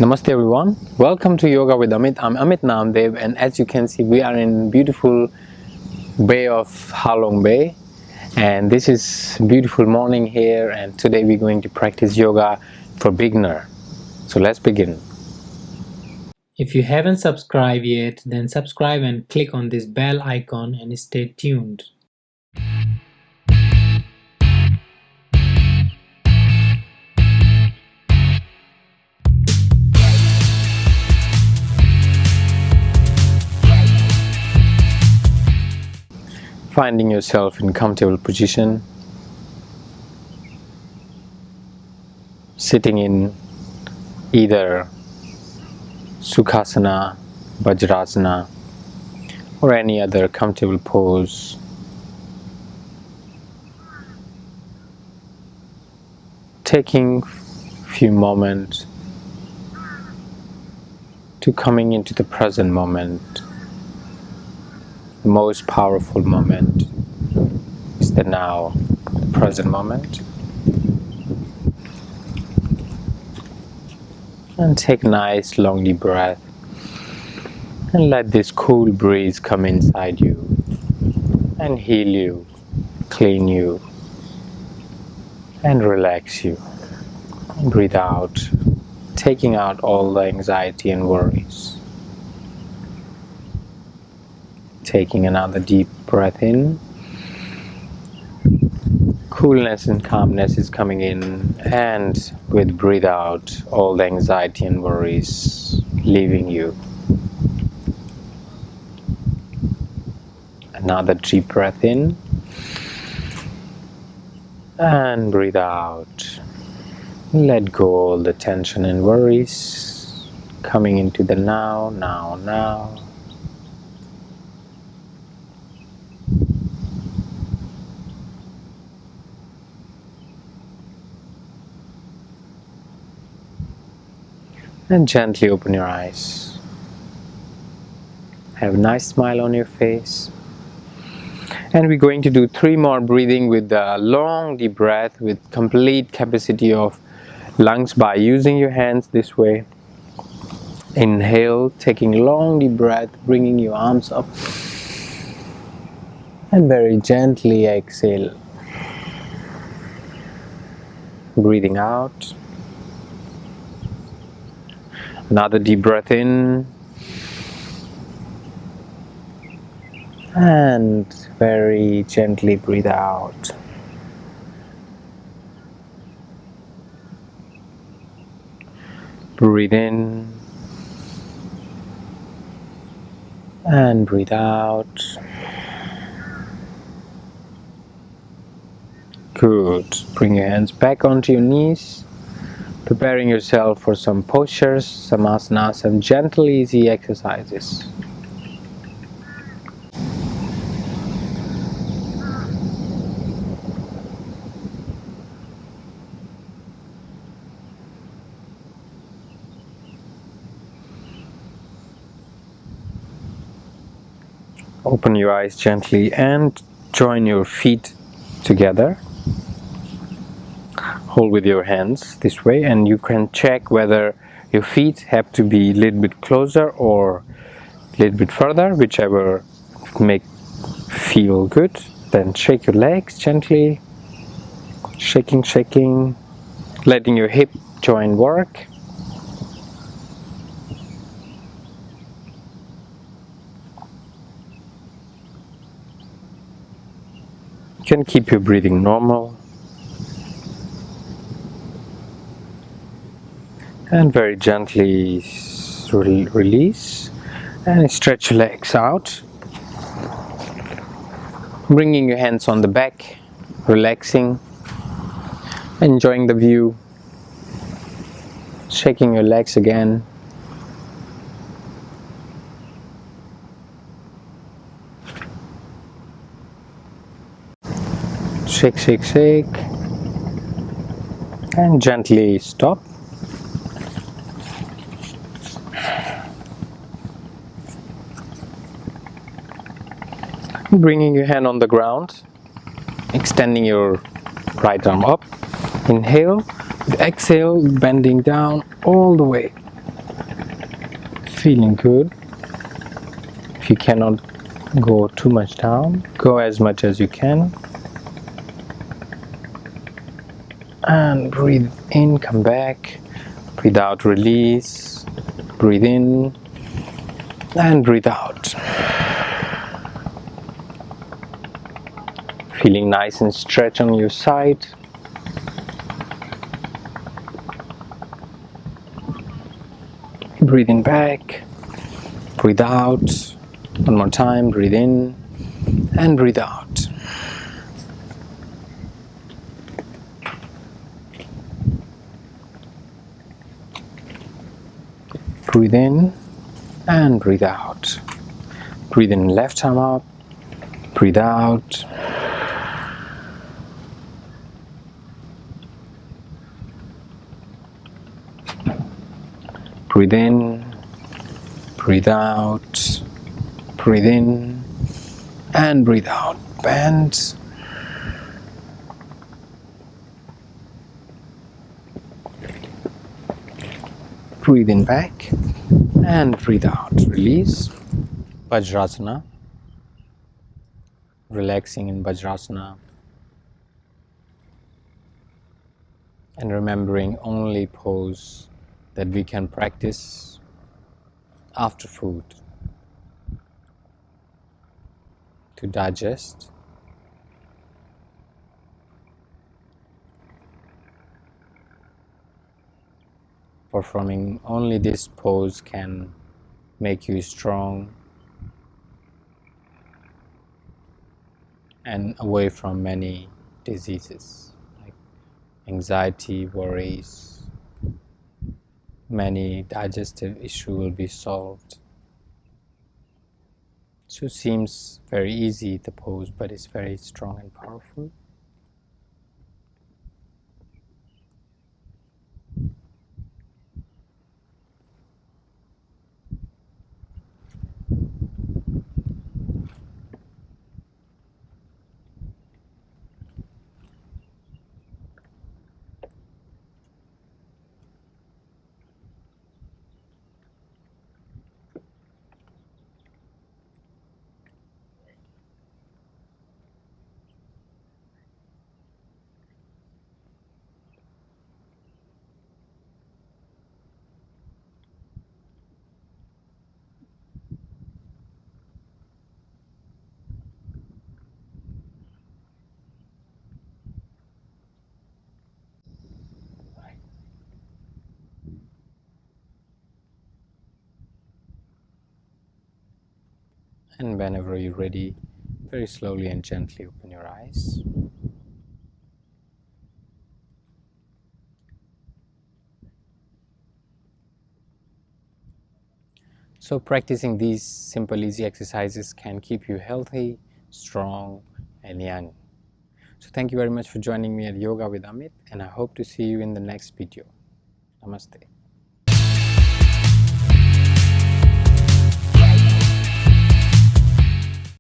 Namaste everyone, welcome to Yoga with Amit. I'm Amit Namdev, and as you can see we are in beautiful bay of Halong Bay, and this is beautiful morning here, and today we're going to practice yoga for beginner. So let's begin. If you haven't subscribed yet, then subscribe and click on this bell icon and stay tuned. Finding yourself in comfortable position, sitting in either Sukhasana, Vajrasana or any other comfortable pose. Taking few moments to coming into the present moment. The most powerful moment is the now, the present moment. And take a nice long deep breath and let this cool breeze come inside you and heal you, clean you and relax you. Breathe out, taking out all the anxiety and worries. Taking another deep breath in. Coolness and calmness is coming in, and with breathe out, all the anxiety and worries leaving you. Another deep breath in and breathe out. Let go all the tension and worries, coming into the now. And gently open your eyes. Have a nice smile on your face. And we're going to do 3 more breathing with a long deep breath with complete capacity of lungs by using your hands this way. Inhale, taking long deep breath, bringing your arms up. And very gently exhale. Breathing out. Another deep breath in. And very gently breathe out. Breathe in. And breathe out. Good. Bring your hands back onto your knees. Preparing yourself for some postures, some asanas, some gentle, easy exercises. Open your eyes gently and join your feet together. Hold with your hands this way, and you can check whether your feet have to be a little bit closer or a little bit further, whichever make feel good. Then shake your legs gently, shaking, letting your hip joint work. You can keep your breathing normal. And very gently release and stretch your legs out. Bringing your hands on the back, relaxing, enjoying the view. Shaking your legs again. Shake. And gently stop. Bringing your hand on the ground, extending your right arm up. Inhale, exhale, bending down all the way. Feeling good. If you cannot go too much down, go as much as you can. And breathe in, come back. Breathe out, release. Breathe in and breathe out. Feeling nice and stretch on your side. Breathing back, breathe out. One more time, breathe in and breathe out. Breathe in and breathe out. Breathe in, left arm up, breathe out. Breathe in, breathe out, breathe in and breathe out. Bend. Breathe in back and breathe out. Release. Vajrasana. Relaxing in Vajrasana. And remembering only pose that we can practice after food to digest. Performing only this pose can make you strong and away from many diseases like anxiety, worries. Many digestive issues will be solved. So it seems very easy, the pose, but it's very strong and powerful. And whenever you're ready, very slowly and gently open your eyes. So practicing these simple, easy exercises can keep you healthy, strong, and young. So thank you very much for joining me at Yoga with Amit, and I hope to see you in the next video. Namaste.